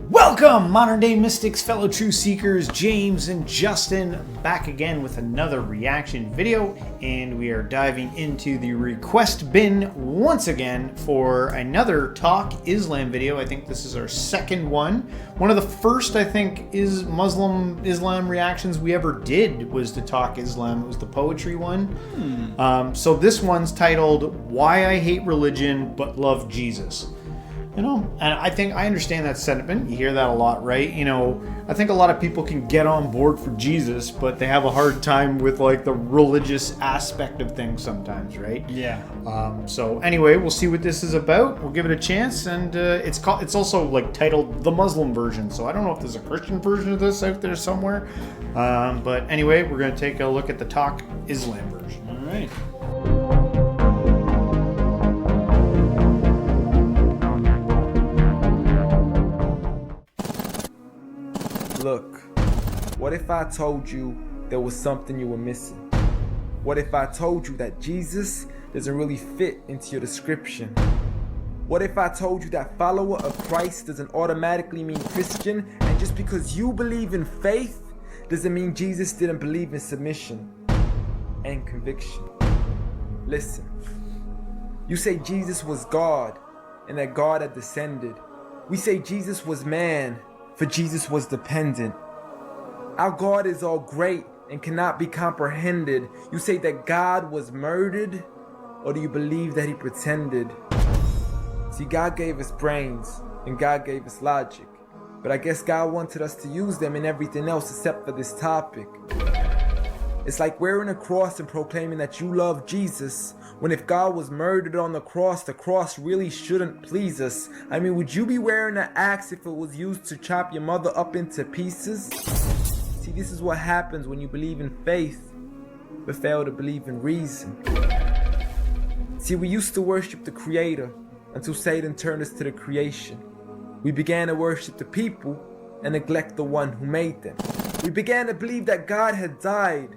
Welcome, modern day mystics, fellow truth seekers, James and Justin, back again with another reaction video, and we are diving into the request bin once again for another Talk Islam video. I think this is our second one. One of the first, I think, is Islam reactions we ever did was to Talk Islam. It was the poetry one. So this one's titled, Why I Hate Religion But Love Jesus. You know, and I think I understand that sentiment. You hear that a lot, right? You know, I think a lot of people can get on board for Jesus, but they have a hard time with like the religious aspect of things sometimes, right? Yeah. So anyway, we'll see what this is about. We'll give it a chance, and it's also like titled the Muslim version. So I don't know if there's a Christian version of this out there somewhere. But anyway, we're going to take a look at the Talk Islam version. All right. Look, what if I told you there was something you were missing? What if I told you that Jesus doesn't really fit into your description? What if I told you that follower of Christ doesn't automatically mean Christian, and just because you believe in faith doesn't mean Jesus didn't believe in submission and conviction? Listen, you say Jesus was God and that God had descended. We say Jesus was man, for Jesus was dependent. Our God is all great and cannot be comprehended. You say that God was murdered, or do you believe that he pretended? See, God gave us brains and God gave us logic, but I guess God wanted us to use them in everything else except for this topic. It's like wearing a cross and proclaiming that you love Jesus, when if God was murdered on the cross really shouldn't please us. I mean, would you be wearing an axe if it was used to chop your mother up into pieces? See, this is what happens when you believe in faith, but fail to believe in reason. See, we used to worship the Creator until Satan turned us to the creation. We began to worship the people and neglect the one who made them. We began to believe that God had died,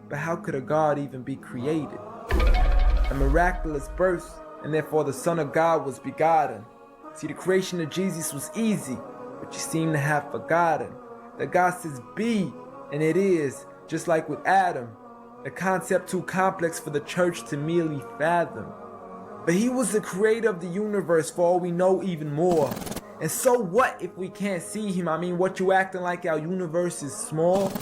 but how could a God even be created? A miraculous birth, and therefore the Son of God was begotten. See, the creation of Jesus was easy, but you seem to have forgotten that God says be, and it is, just like with Adam, a concept too complex for the church to merely fathom. But he was the creator of the universe, for all we know, even more. And so what if we can't see him? I mean, what, you acting like our universe is small?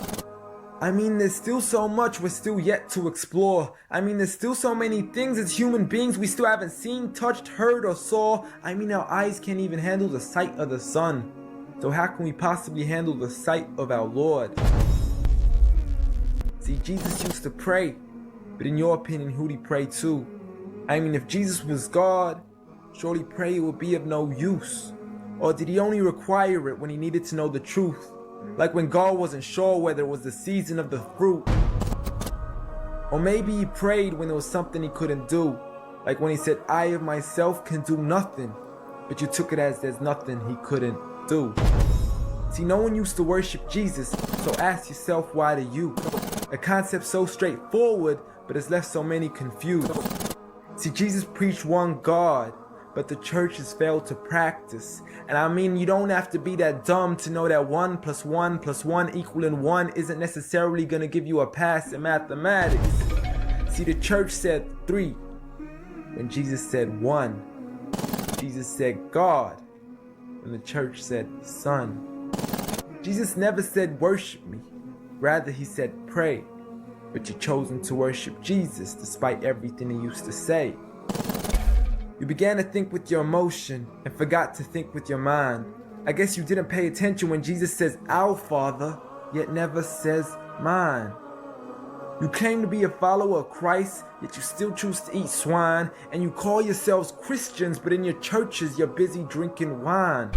I mean, there's still so much we're still yet to explore. I mean, there's still so many things as human beings we still haven't seen, touched, heard, or saw. I mean, our eyes can't even handle the sight of the sun. So how can we possibly handle the sight of our Lord? See, Jesus used to pray, but in your opinion, who'd he pray to? I mean, if Jesus was God, surely prayer would be of no use. Or did he only require it when he needed to know the truth? Like when God wasn't sure whether it was the season of the fruit. Or maybe he prayed when there was something he couldn't do. Like when he said, I of myself can do nothing. But you took it as there's nothing he couldn't do. See, no one used to worship Jesus, so ask yourself, why do you? A concept so straightforward, but has left so many confused. See, Jesus preached one God, but the church has failed to practice. And I mean, you don't have to be that dumb to know that 1 + 1 + 1 equaling 1 isn't necessarily going to give you a pass in mathematics. See, the church said 3 when Jesus said 1. Jesus said God when the church said Son. Jesus never said worship me, rather he said pray. But you've chosen to worship Jesus despite everything he used to say. You began to think with your emotion and forgot to think with your mind. I guess you didn't pay attention when Jesus says our Father, yet never says mine. You claim to be a follower of Christ, yet you still choose to eat swine. And you call yourselves Christians, but in your churches you're busy drinking wine.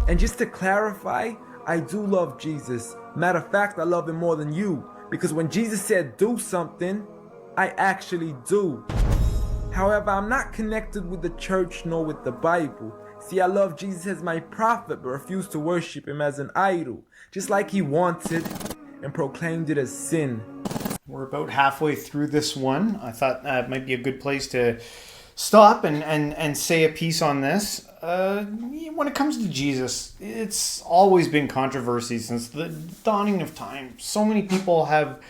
And just to clarify, I do love Jesus. Matter of fact, I love him more than you. Because when Jesus said do something, I actually do. However, I'm not connected with the church nor with the Bible. See, I love Jesus as my prophet, but refuse to worship him as an idol, just like he wanted and proclaimed it as sin. We're about halfway through this one. I thought it might be a good place to stop and say a piece on this. When it comes to Jesus, it's always been controversy since the dawning of time. So many people have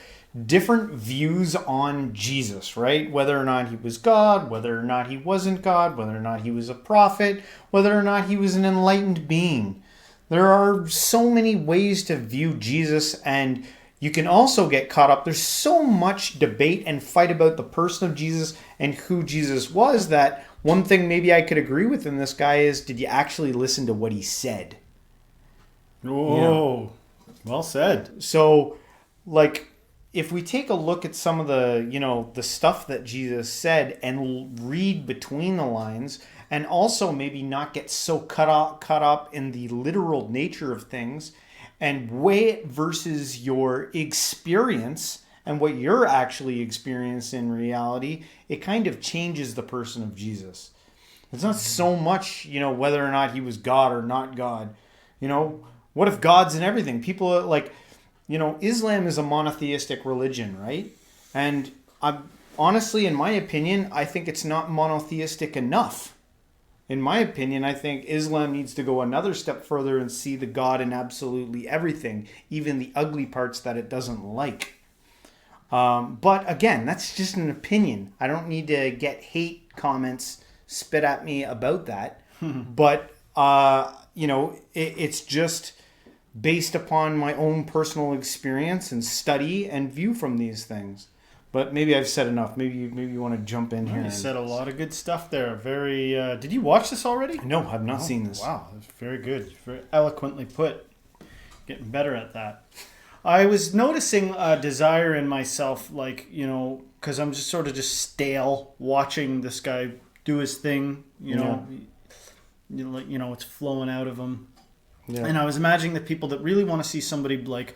different views on Jesus, right? Whether or not he was God, whether or not he wasn't God, whether or not he was a prophet, whether or not he was an enlightened being. There are so many ways to view Jesus, and you can also get caught up. There's so much debate and fight about the person of Jesus and who Jesus was that one thing maybe I could agree with in this guy is, did you actually listen to what he said? Oh, well said. So, like, if we take a look at some of the, the stuff that Jesus said and read between the lines, and also maybe not get so caught up in the literal nature of things, and weigh it versus your experience and what you're actually experiencing in reality, it kind of changes the person of Jesus. It's not so much, whether or not he was God or not God. What if God's in everything? People are like, Islam is a monotheistic religion, right? And honestly, in my opinion, I think it's not monotheistic enough. In my opinion, I think Islam needs to go another step further and see the God in absolutely everything, even the ugly parts that it doesn't like. But again, that's just an opinion. I don't need to get hate comments spit at me about that. But, it's just based upon my own personal experience and study and view from these things. But maybe I've said enough. Maybe you want to jump in here. You said a lot of good stuff there. Very. Did you watch this already? No, I've not seen this. Wow, that's very good. Very eloquently put. Getting better at that. I was noticing a desire in myself, because I'm just sort of stale watching this guy do his thing. It's flowing out of him. Yeah. And I was imagining the people that really want to see somebody like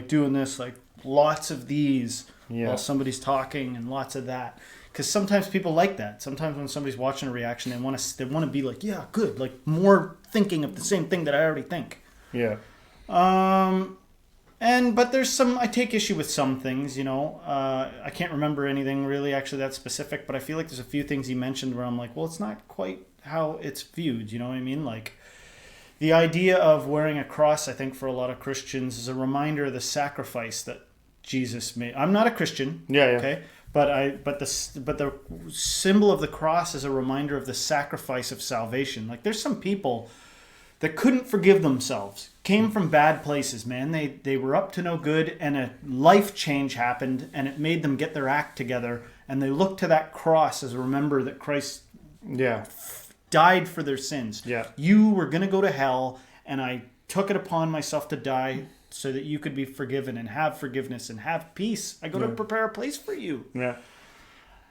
doing this, like lots of these while somebody's talking and lots of that. Because sometimes people like that. Sometimes when somebody's watching a reaction, they want to be like, yeah, good, like more thinking of the same thing that I already think. Yeah. But there's some, I take issue with some things, I can't remember anything really actually that specific, but I feel like there's a few things he mentioned where I'm like, well, it's not quite how it's viewed, you know what I mean? Like, the idea of wearing a cross, I think, for a lot of Christians is a reminder of the sacrifice that Jesus made. I'm not a Christian, okay, but the symbol of the cross is a reminder of the sacrifice of salvation. Like, there's some people that couldn't forgive themselves, came from bad places, man. They were up to no good, and a life change happened, and it made them get their act together, and they looked to that cross as a reminder that Christ died for their sins. Yeah. You were going to go to hell, and I took it upon myself to die so that you could be forgiven and have forgiveness and have peace. I go to prepare a place for you. Yeah.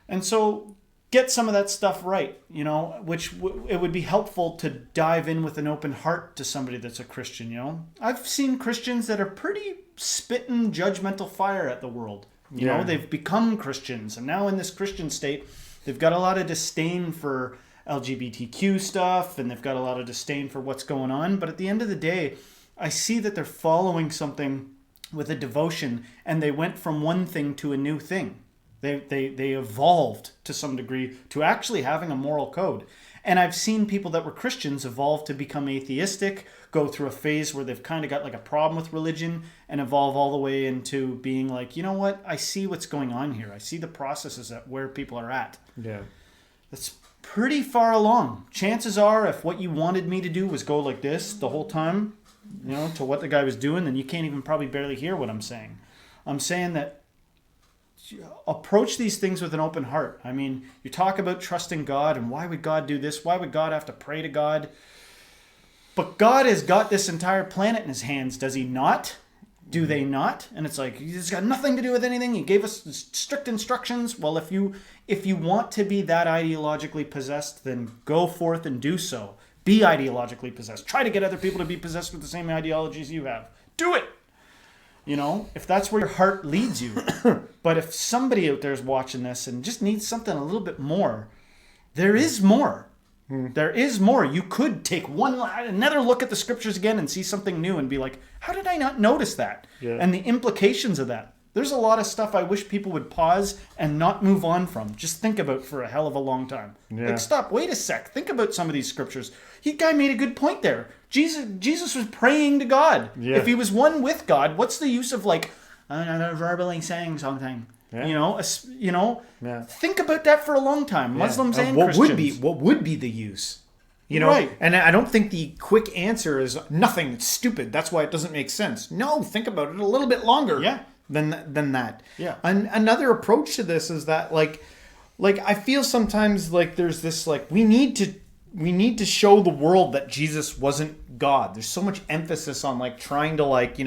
And so get some of that stuff right, which it would be helpful to dive in with an open heart to somebody that's a Christian, I've seen Christians that are pretty spitting judgmental fire at the world. They've become Christians, and now in this Christian state, they've got a lot of disdain for LGBTQ stuff, and they've got a lot of disdain for what's going on. But at the end of the day, I see that they're following something with a devotion, and they went from one thing to a new thing. They evolved to some degree to actually having a moral code. And I've seen people that were Christians evolve to become atheistic, go through a phase where they've kind of got like a problem with religion, and evolve all the way into being like, you know what? I see what's going on here. I see the processes at where people are at. Yeah. That's pretty far along. Chances are, if what you wanted me to do was go like this the whole time, to what the guy was doing, then you can't even probably barely hear what I'm saying. I'm saying that approach these things with an open heart. I mean, you talk about trusting God, and why would God do this? Why would God have to pray to God? But God has got this entire planet in his hands, does he not? Do they not? And it's like, it's got nothing to do with anything. He gave us strict instructions. Well, if you want to be that ideologically possessed, then go forth and do so. Be ideologically possessed. Try to get other people to be possessed with the same ideologies you have. Do it! If that's where your heart leads you. But if somebody out there is watching this and just needs something a little bit more, there is more. There is more. You could take another look at the scriptures again and see something new and be like, how did I not notice that? Yeah. And the implications of that. There's a lot of stuff I wish people would pause and not move on from. Just think about for a hell of a long time. Yeah. Like, stop, wait a sec. Think about some of these scriptures. Guy made a good point there. Jesus was praying to God. Yeah. If he was one with God, what's the use of like, verbally saying something? Yeah. Yeah. Think about that for a long time. Muslims and Christians. What would be the use? Right. And I don't think the quick answer is nothing. It's stupid. That's why it doesn't make sense. No, think about it a little bit longer. Yeah. Than that. Yeah. And another approach to this is that like I feel sometimes like there's this like we need to show the world that Jesus wasn't God. There's so much emphasis on like trying to like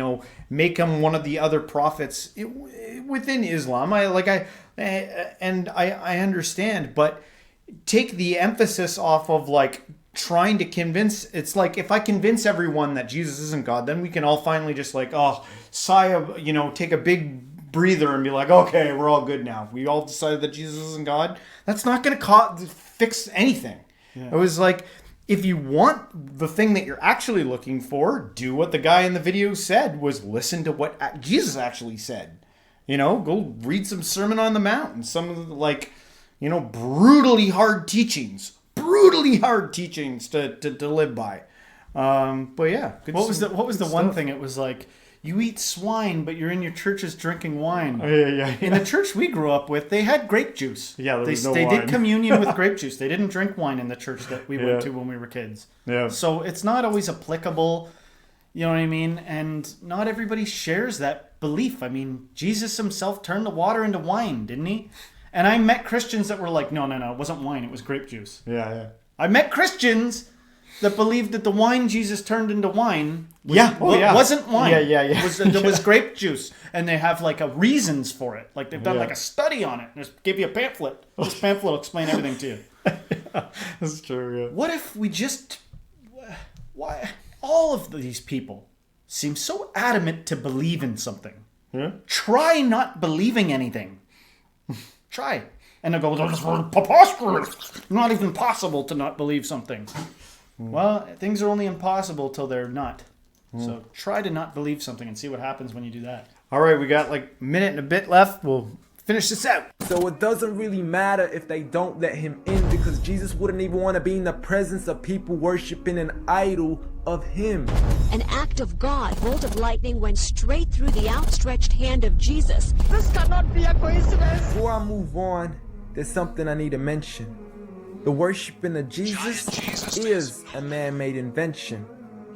make him one of the other prophets within Islam. I understand, but take the emphasis off of like trying to convince. It's like if I convince everyone that Jesus isn't God, then we can all finally just like take a big breather and be like, okay, we're all good now. We all decided that Jesus isn't God. That's not going to fix anything. Yeah. It was like, if you want the thing that you're actually looking for, do what the guy in the video said, was listen to what Jesus actually said. Go read some Sermon on the Mount and some of the brutally hard teachings to live by. But yeah. What was the one thing? It was like, you eat swine, but you're in your churches drinking wine. Oh, yeah. In the church we grew up with, they had grape juice. Yeah, there was no They wine. did communion with grape juice. They didn't drink wine in the church that we went to when we were kids. Yeah. So it's not always applicable, you know what I mean? And not everybody shares that belief. I mean, Jesus himself turned the water into wine, didn't he? And I met Christians that were like, no, it wasn't wine, it was grape juice. Yeah. I met Christians that believed that the wine Jesus turned into wine wasn't wine. Yeah. It was grape juice. And they have like reasons for it. Like they've done like a study on it. Just give you a pamphlet. This pamphlet will explain everything to you. That's true, yeah. What if we just... Why all of these people seem so adamant to believe in something? Yeah. Try not believing anything. Try. And they'll go, that's preposterous. Not even possible to not believe something. Well, things are only impossible till they're not. So try to not believe something and see what happens when you do that. All right, we got like a minute and a bit left. We'll finish this out. So it doesn't really matter if they don't let him in, because Jesus wouldn't even want to be in the presence of people worshiping an idol of him. An act of God, bolt of lightning went straight through the outstretched hand of Jesus. This cannot be a coincidence. Before I move on, there's something I need to mention. The worshiping of Jesus is a man-made invention.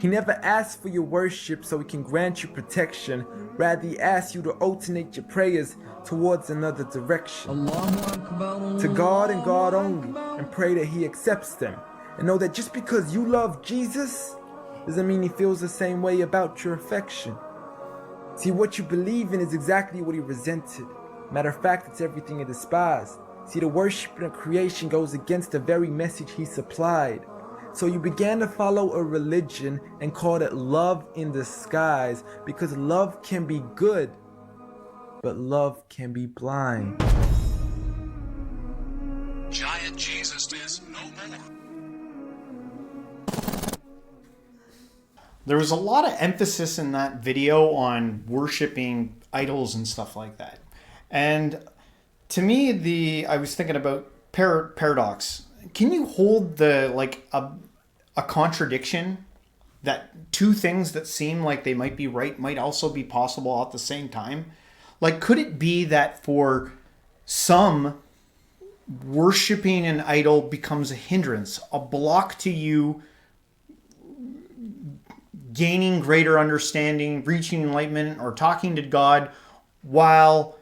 He never asks for your worship so he can grant you protection. Rather, he asks you to alternate your prayers towards another direction. To God and God only, and pray that he accepts them. And know that just because you love Jesus doesn't mean he feels the same way about your affection. See, what you believe in is exactly what he resented. Matter of fact, it's everything he despised. See, the worshiping of creation goes against the very message he supplied. So you began to follow a religion and called it love in disguise, because love can be good, but love can be blind. Giant Jesus is no more. There was a lot of emphasis in that video on worshiping idols and stuff like that. And to me, I was thinking about paradox. Can you hold a contradiction, that two things that seem like they might be right might also be possible at the same time? Like, could it be that for some, worshiping an idol becomes a hindrance, a block to you gaining greater understanding, reaching enlightenment, or talking to God, while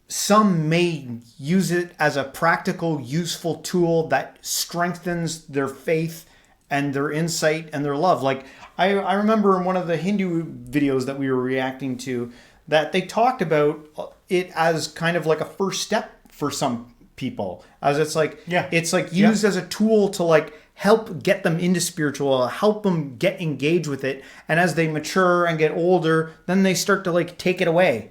some may use it as a practical, useful tool that strengthens their faith and their insight and their love? Like, I remember in one of the Hindu videos that we were reacting to, that they talked about it as kind of like a first step for some people, as it's like used as a tool to like help get them into spiritual, help them get engaged with it, and as they mature and get older, then they start to like take it away.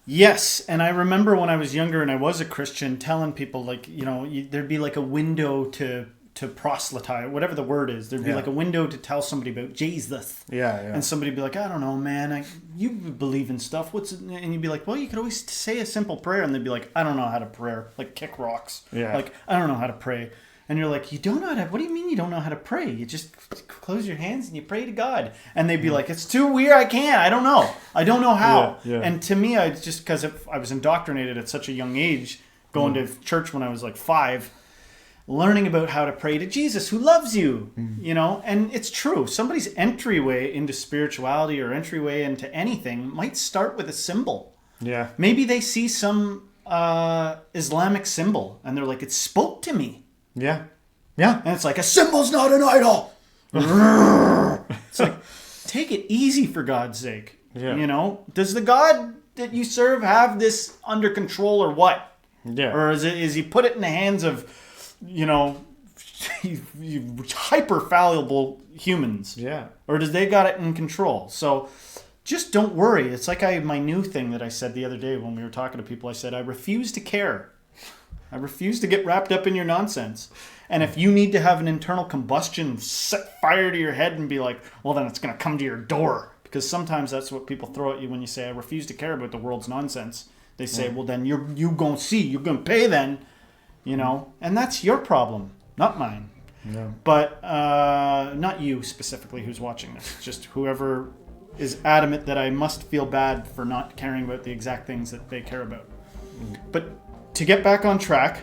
Yes, and I remember when I was younger and I was a Christian, telling people, like, there'd be like a window to to proselytize, whatever the word is. There'd be like a window to tell somebody about Jesus. Yeah. And somebody'd be like, I don't know, man. You believe in stuff. And you'd be like, well, you could always say a simple prayer. And they'd be like, I don't know how to pray. Like kick rocks. Yeah. Like, I don't know how to pray. And you're like, you don't know how to, what do you mean you don't know how to pray? You just close your hands and you pray to God. And they'd be like, it's too weird. I can't. I don't know. I don't know how. Yeah. And to me, I just, because I was indoctrinated at such a young age, going to church when I was like 5, learning about how to pray to Jesus who loves you, you know, and it's true. Somebody's entryway into spirituality or entryway into anything might start with a symbol. Yeah. Maybe they see some Islamic symbol and they're like, it spoke to me. Yeah. Yeah. And it's like, a symbol's not an idol. It's like, take it easy for God's sake. Yeah. You know, does the God that you serve have this under control or what? Yeah. Or is he put it in the hands of, you know, hyper fallible humans? Yeah. Or does they got it in control? So just don't worry. It's like my new thing that I said the other day when we were talking to people. I said, I refuse to care. I refuse to get wrapped up in your nonsense. And if you need to have an internal combustion set fire to your head and be like, well, then it's going to come to your door. Because sometimes that's what people throw at you when you say, I refuse to care about the world's nonsense. They say, well, then you going to see. You're going to pay then. You know, and that's your problem, not mine. No. But not you specifically who's watching this. Just whoever is adamant that I must feel bad for not caring about the exact things that they care about. But to get back on track,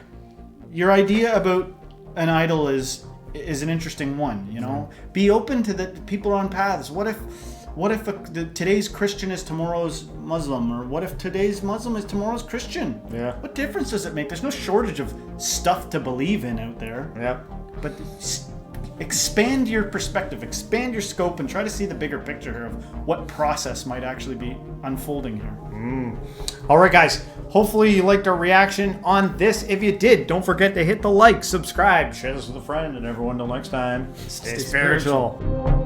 your idea about an idol is an interesting one, you know? Be open to the people on paths. What if today's Christian is tomorrow's Muslim? Or what if today's Muslim is tomorrow's Christian? Yeah. What difference does it make? There's no shortage of stuff to believe in out there. Yeah. But expand your perspective, expand your scope, and try to see the bigger picture here of what process might actually be unfolding here. All right, guys. Hopefully you liked our reaction on this. If you did, don't forget to hit the like, subscribe, share this with a friend, and everyone till next time, stay spiritual.